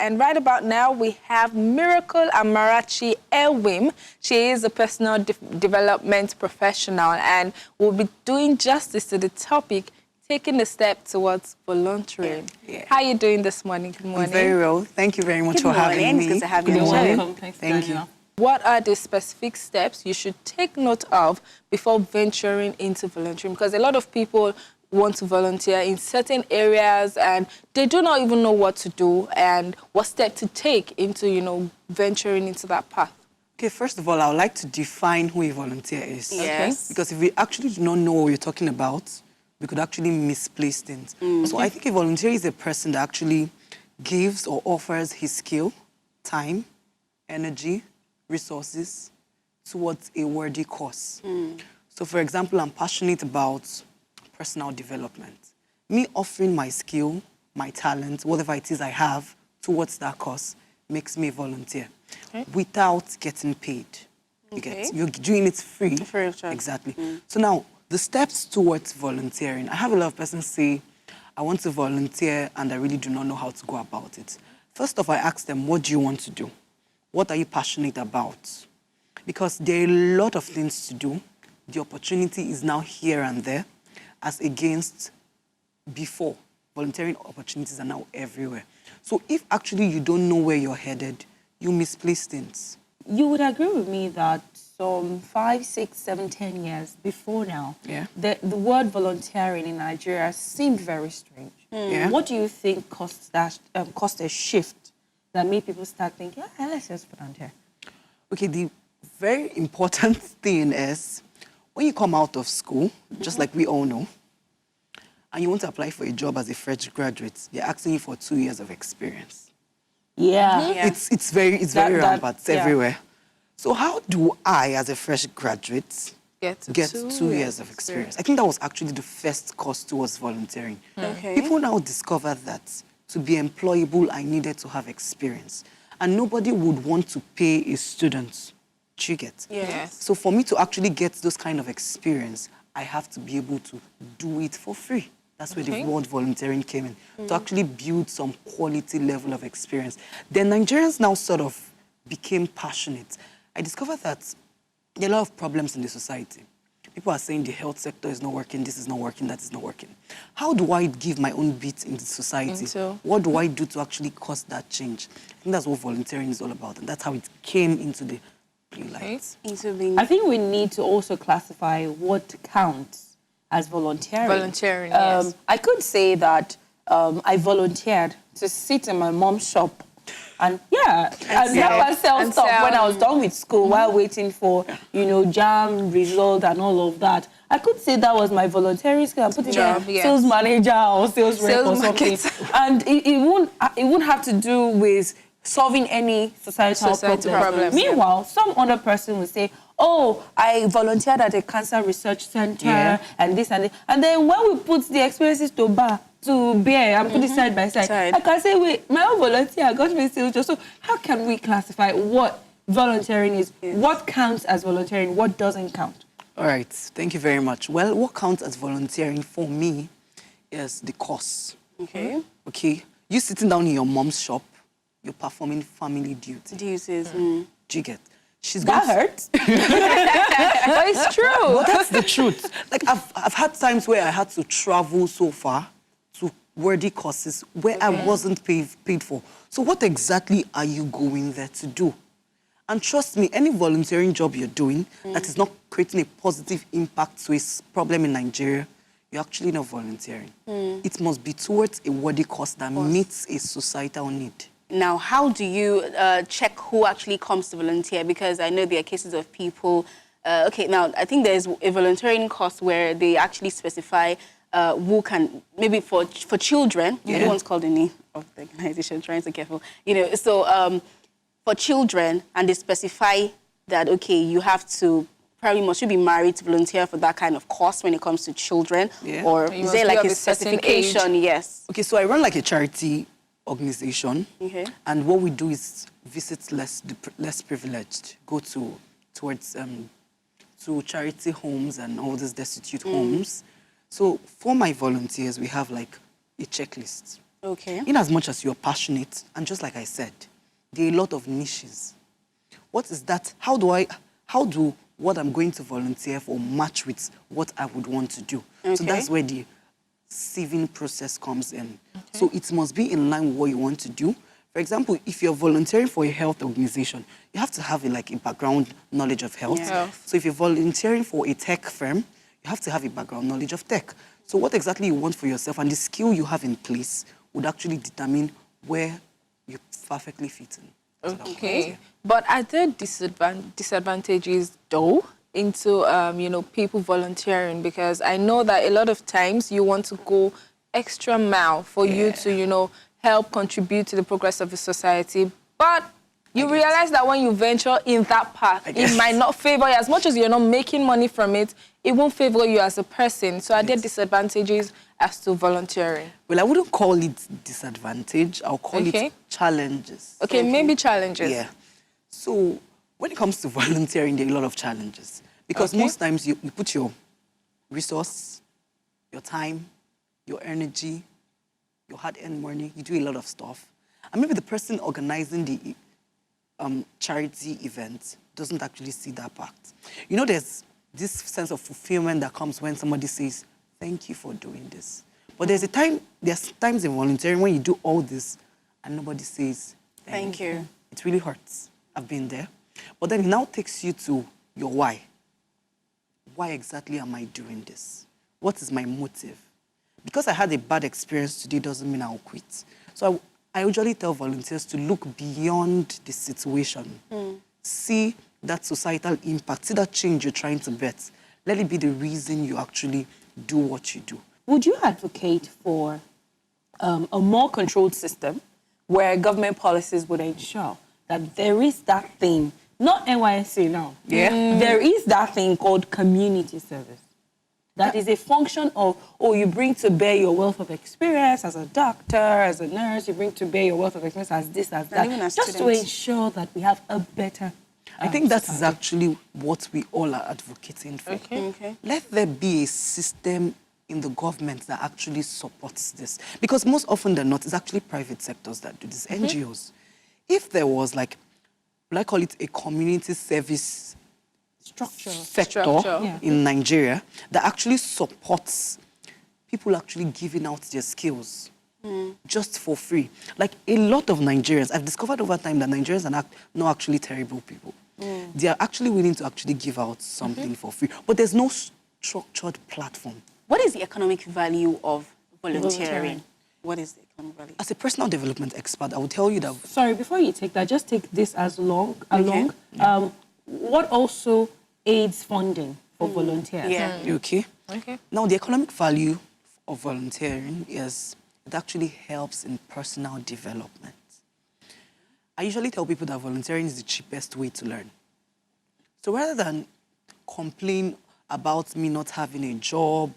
And right about now, we have Miracle Amarachi Ewim. She is a personal development professional, and we'll be doing justice to the topic, taking a step towards volunteering. Yeah. How are you doing this morning? Good morning. I'm very well. Thank you very much for having me. Good to have you. Welcome. Thank you. What are the specific steps you should take note of before venturing into volunteering? Because a lot of people want to volunteer in certain areas and they do not even know what to do and what step to take into, venturing into that path. Okay, first of all, I would like to define who a volunteer is. Yes. Because if we actually do not know what we're talking about, we could actually misplace things. So I think a volunteer is a person that actually gives or offers his skill, time, energy, resources towards a worthy cause. So, for example, I'm passionate about personal development. Me offering my skill, my talent, whatever it is I have towards that cause makes me a volunteer without getting paid. You're doing it free. Free of charge. Exactly. So now, the steps towards volunteering. I have a lot of persons say, I want to volunteer and I really do not know how to go about it. First off, I ask them, what do you want to do? What are you passionate about? Because there are a lot of things to do. The opportunity is now here and there, as against before. Volunteering opportunities are now everywhere. So if actually you don't know where you're headed, you misplace things. You would agree with me that some 5, 6, 7, 10 years before now, the word volunteering in Nigeria seemed very strange. What do you think caused a shift that made people start thinking, let's just volunteer? Okay, the very important thing is when you come out of school, just like we all know, and you want to apply for a job as a fresh graduate, they're asking you for 2 years of experience. It's very rampant. It's everywhere. So how do I, as a fresh graduate, get 2 years of experience? I think that was actually the first course towards volunteering. People now discover that to be employable, I needed to have experience. And nobody would want to pay a student. Do you get? Yes. So for me to actually get those kind of experience, I have to be able to do it for free. That's where the word volunteering came in, to actually build some quality level of experience. Then Nigerians now sort of became passionate. I discovered that there are a lot of problems in the society. People are saying the health sector is not working, this is not working, that is not working. How do I give my own bit in the society? What do I do to actually cause that change? I think that's what volunteering is all about, and that's how it came into the light. I think we need to also classify what counts as volunteering. Volunteering, yes. I could say that I volunteered to sit in my mom's shop and help myself stuff when I was done with school while waiting for, jam result and all of that. I could say that was my volunteering skill. I put it in sales manager or sales rep or something. And it won't have to do with solving any societal problems. Meanwhile, some other person will say, I volunteered at a cancer research center and this and that. And then when we put the experiences to bear and put it side by side, I can say, wait, my own volunteer got me sales job. So how can we classify what volunteering is? What counts as volunteering? What doesn't count? All right. Thank you very much. Well, what counts as volunteering for me is the cause. Okay. You sitting down in your mom's shop, you're performing family duties. Do you get? That hurts. But it's true. But that's the truth. Like, I've had times where I had to travel so far to worthy causes where I wasn't paid for. So what exactly are you going there to do? And trust me, any volunteering job you're doing that is not creating a positive impact to a problem in Nigeria, you're actually not volunteering. It must be towards a worthy cause that meets a societal need. Now, how do you check who actually comes to volunteer? Because I know there are cases of people... now, I think there's a volunteering course where they actually specify who can... Maybe for children, no one's called the name of the organization, trying to be careful. For children, and they specify that, okay, you have to... must you be married to volunteer for that kind of course when it comes to children? Or is there like a specification? Yes. Okay, so I run like a charity organization, and what we do is visit less privileged, go towards charity homes and all these destitute homes. So for my volunteers, we have like a checklist. Okay. In as much as you're passionate, and just like I said, there are a lot of niches. What is that? How do what I'm going to volunteer for match with what I would want to do? So that's where the sieving process comes in. So it must be in line with what you want to do. For example, if you're volunteering for a health organization, you have to have a background knowledge of health. Yeah. So if you're volunteering for a tech firm, you have to have a background knowledge of tech. So what exactly you want for yourself and the skill you have in place would actually determine where you perfectly fit in. Okay. But are there disadvantages, though, into, people volunteering? Because I know that a lot of times you want to go extra mile for you to, help contribute to the progress of the society. But you realize that when you venture in that path, it might not favor you. As much as you're not making money from it, it won't favor you as a person. So are there disadvantages as to volunteering? Well, I wouldn't call it disadvantage. I'll call it challenges. Okay, maybe challenges. Yeah. So when it comes to volunteering, there are a lot of challenges. Because most times you put your resource, your time, your energy, your hard-earned money, you do a lot of stuff. And maybe the person organizing the charity event doesn't actually see that part. There's this sense of fulfillment that comes when somebody says, thank you for doing this. But there's times in volunteering when you do all this and nobody says, thank you. It really hurts. I've been there. But then it now takes you to your why. Why exactly am I doing this? What is my motive? Because I had a bad experience today doesn't mean I'll quit. So I usually tell volunteers to look beyond the situation. See that societal impact, see that change you're trying to bet. Let it be the reason you actually do what you do. Would you advocate for a more controlled system where government policies would ensure that there is that thing, not NYSC now, there is that thing called community service? That is a function of, you bring to bear your wealth of experience as a doctor, as a nurse, you bring to bear your wealth of experience as this, as that, even as just students. to ensure that we have a better I think that is actually what we all are advocating for. Okay. Let there be a system in the government that actually supports this. Because most often than not, it's actually private sectors that do this, NGOs. If there was will I call it a community service sector in Nigeria that actually supports people actually giving out their skills just for free. Like a lot of Nigerians, I've discovered over time that Nigerians are not actually terrible people. They are actually willing to actually give out something for free. But there's no structured platform. What is the economic value of volunteering? What is the economic value? As a personal development expert, I will tell you that... Sorry, before you take that, just take this as along. What also aids funding for volunteers? Okay. Now, the economic value of volunteering is it actually helps in personal development. I usually tell people that volunteering is the cheapest way to learn. So rather than complain about me not having a job,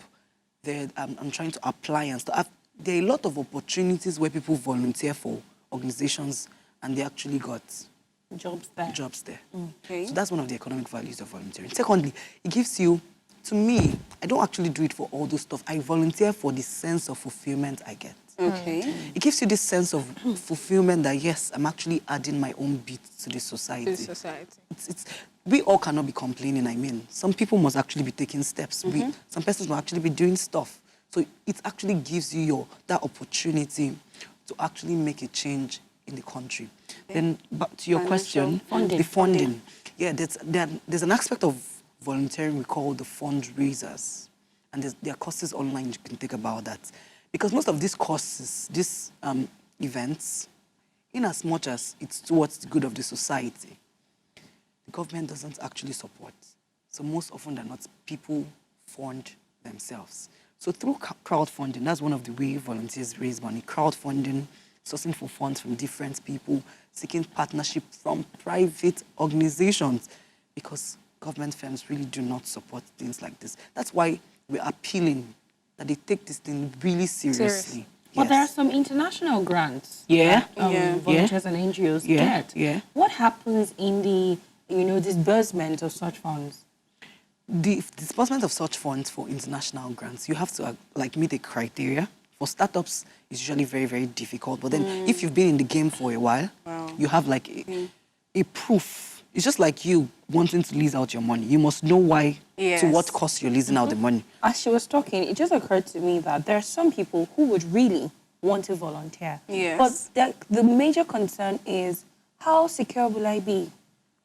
that I'm trying to apply and stuff, there are a lot of opportunities where people volunteer for organizations and they actually got jobs there. Okay. So that's one of the economic values of volunteering. Secondly, it gives you, to me, I don't actually do it for all those stuff. I volunteer for the sense of fulfillment I get. Okay. It gives you this sense of fulfillment that, yes, I'm actually adding my own bit to the society. We all cannot be complaining, I mean. Some people must actually be taking steps. Some persons will actually be doing stuff. So it actually gives you that opportunity to actually make a change in the country. Then back to your question, the funding. Yeah, there's an aspect of volunteering we call the fundraisers. And there are courses online you can think about that. Because most of these courses, these events, in as much as it's towards the good of the society, the government doesn't actually support. So most often than not, people fund themselves. So through crowdfunding, that's one of the ways volunteers raise money. Crowdfunding, sourcing for funds from different people, seeking partnership from private organizations, because government firms really do not support things like this. That's why we're appealing that they take this thing really seriously. But there are some international grants. Volunteers and NGOs get. What happens in the, disbursement of such funds? The disbursement of such funds for international grants, you have to meet a criteria For startups, it's usually very, very difficult. But then if you've been in the game for a while, you have like a proof. It's just like you wanting to lease out your money. You must know why, to what cost you're leasing out the money. As she was talking, it just occurred to me that there are some people who would really want to volunteer. Yes. But the major concern is, how secure will I be?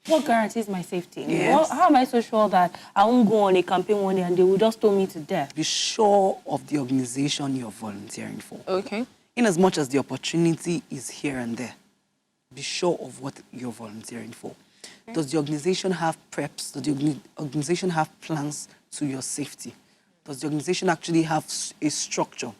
What guarantees my safety? Yes. How am I so sure that I won't go on a campaign one day and they will just stone me to death? Be sure of the organization you're volunteering for. Okay. In as much as the opportunity is here and there, be sure of what you're volunteering for. Does the organization have preps? Does the organization have plans to your safety? Does the organization actually have a structure?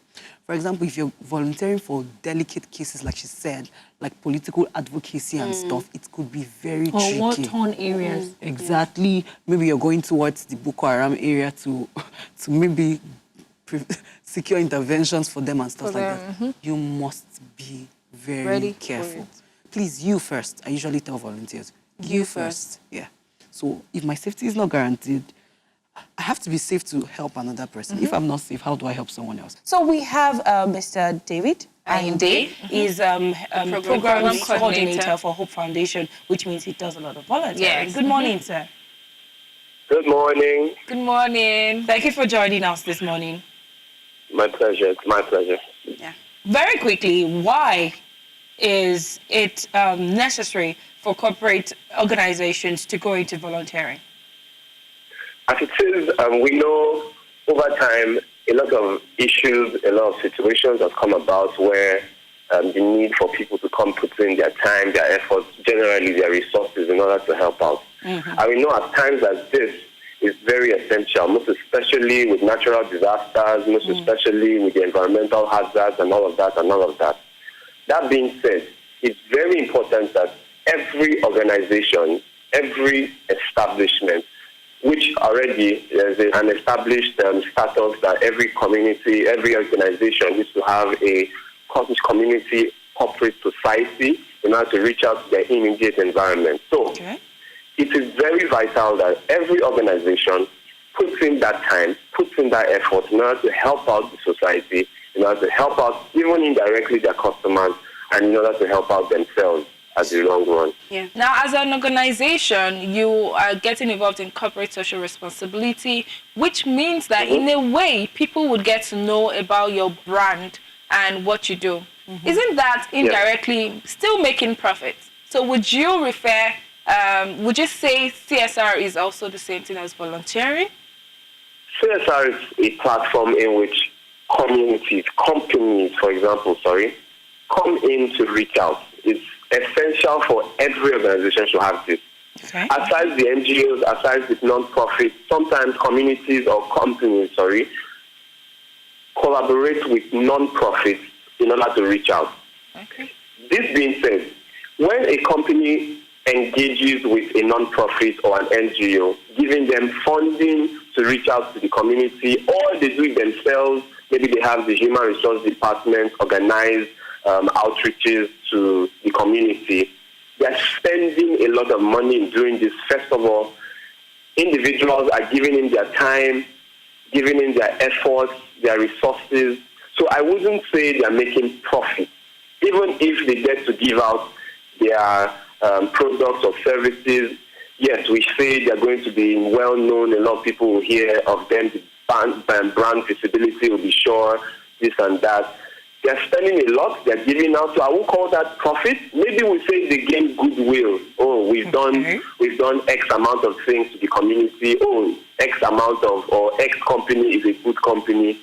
For example, if you're volunteering for delicate cases, like she said, like political advocacy and stuff, it could be very tricky. Or war-torn areas. Exactly. Maybe you're going towards the Boko Haram area to maybe secure interventions for them and stuff like that. You must be very Ready for careful. it. Please, you first. I usually tell volunteers. You first. Yeah. So if my safety is not guaranteed, I have to be safe to help another person. If I'm not safe, how do I help someone else? So we have Mr. David Ayinde. He's program coordinator for Hope Foundation, which means he does a lot of volunteering. Yes. Good morning, sir. Good morning. Good morning. Thank you for joining us this morning. My pleasure. It's my pleasure. Very quickly, why is it necessary for corporate organizations to go into volunteering? As it is, we know over time a lot of issues, a lot of situations have come about where the need for people to come put in their time, their efforts, generally their resources in order to help out. And we know at times as this is very essential, most especially with natural disasters, most especially with the environmental hazards and all of that and all of that. That being said, it's very important that every organization, every establishment, which already there's an established status that every community, every organization needs to have a community corporate society in order to reach out to their immediate environment. So it is very vital that every organization puts in that time, puts in that effort in order to help out the society, in order to help out even indirectly their customers, and in order to help out themselves at the long run. Now, as an organization, you are getting involved in corporate social responsibility, which means that in a way, people would get to know about your brand and what you do. Isn't that indirectly still making profits? So would you would you say CSR is also the same thing as volunteering? CSR is a platform in which communities, companies, for example, come in to reach out. It's essential for every organization to have this. Aside the NGOs, aside the non-profits, sometimes communities or companies, collaborate with non-profits in order to reach out. This being said, when a company engages with a non-profit or an NGO, giving them funding to reach out to the community, or they do it themselves, maybe they have the human resource department organize outreaches to the community, they're spending a lot of money in doing this. First of all, individuals are giving in their time, giving in their efforts, their resources. So I wouldn't say they're making profit. Even if they get to give out their products or services, yes, we say they're going to be well known. A lot of people will hear of them. The brand visibility will be sure, this and that. They're spending a lot. They're giving out. So I won't call that profit. Maybe we say they gain goodwill. Oh, we've done X amount of things to the community. Oh, X amount of, or X company is a good company.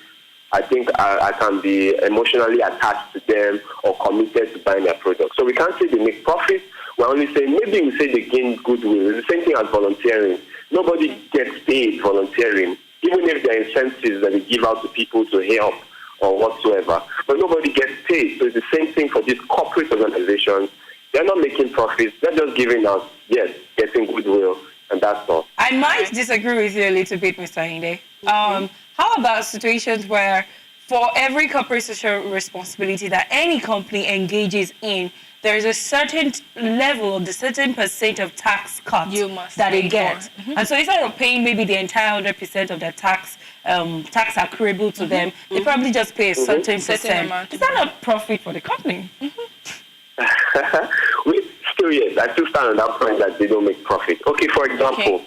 I think I can be emotionally attached to them or committed to buying their product. So we can't say they make profit. We're only saying, maybe we say they gain goodwill. It's the same thing as volunteering. Nobody gets paid volunteering, even if there are incentives that they give out to people to help or whatsoever. But nobody gets paid. So it's the same thing for these corporate organizations. They're not making profits. They're just giving us, yes, getting goodwill, and that's all. I might disagree with you a little bit, Mr. Ayinde. How about situations where for every corporate social responsibility that any company engages in, there is a certain level of the certain percent of tax cut that they get. And so instead of paying maybe the entire 100% of their tax tax accruable to them. They probably just pay a certain percent. amount. Is that not profit for the company? Yes, I still stand on that point that they don't make profit. Okay, for example,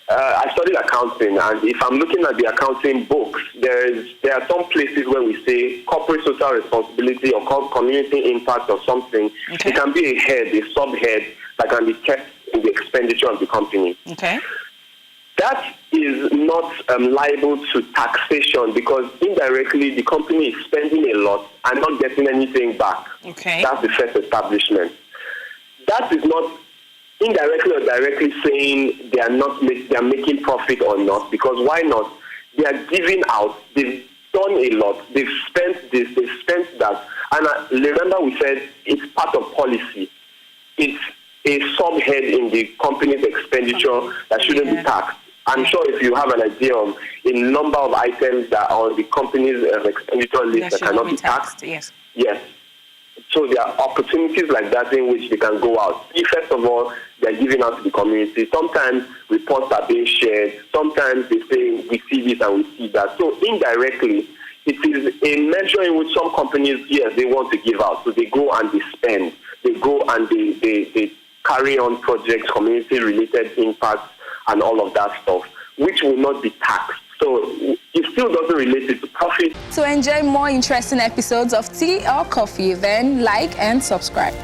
I studied accounting, and if I'm looking at the accounting books, there are some places where we say corporate social responsibility or community impact or something. Okay. It can be a head, a subhead that can be kept in the expenditure of the company. Okay. That is not liable to taxation because indirectly the company is spending a lot and not getting anything back. Okay. That's the first establishment. That is not indirectly or directly saying they are making profit or not, because why not? They are giving out. They've done a lot. They've spent this. They've spent that. And remember, we said it's part of policy. It's a subhead in the company's expenditure that shouldn't be taxed. I'm sure if you have an idea of a number of items that are on the company's expenditure list that cannot be taxed. Yes. Yes. So there are opportunities like that in which they can go out. First of all, they're giving out to the community. Sometimes reports are being shared. Sometimes they say we see this and we see that. So indirectly, it is a measure in which some companies, yes, they want to give out. So they go and they spend. They go and they carry on projects, community-related impacts, and all of that stuff, which will not be taxed. So it still doesn't relate it to profit. To enjoy more interesting episodes of Tea or Coffee, then like and subscribe.